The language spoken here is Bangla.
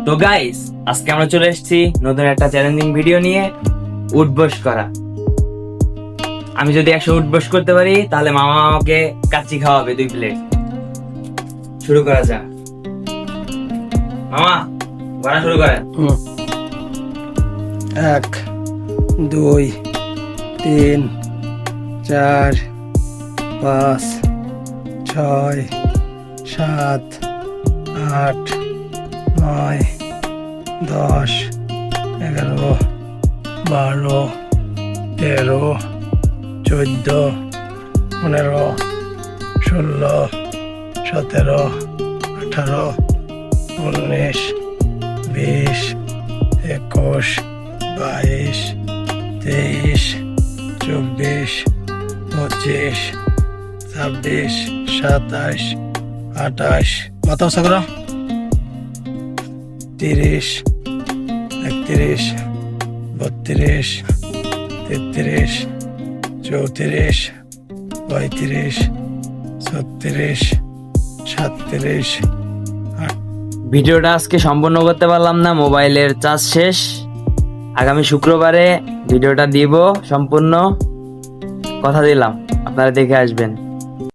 তো গাইস, আজকে আমরা চলে এসেছি নতুন একটা চ্যালেঞ্জিং ভিডিও নিয়ে, উঠবস করা। আমি যদি 100 উঠবস করতে পারি তাহলে মামা আমাকে কাচ্চি খাওয়াবে 2 প্লেট। শুরু করা যাক। মামা, গড়া শুরু করেন। 1 2 3 4 5 6 7 8 9 10 11 12 13 14 15 16 17 18 19 20 21 22 23 24 25 26 27 28 মাথা উঁচা করো 30 31 32 33 34 35 36 37। ভিডিওটা আজকে সম্পূর্ণ করতে পারলাম না, মোবাইলের চার্জ শেষ। আগামী শুক্রবারে ভিডিওটা দিব সম্পূর্ণ, কথা দিলাম। আপনারা দেখে আসবেন।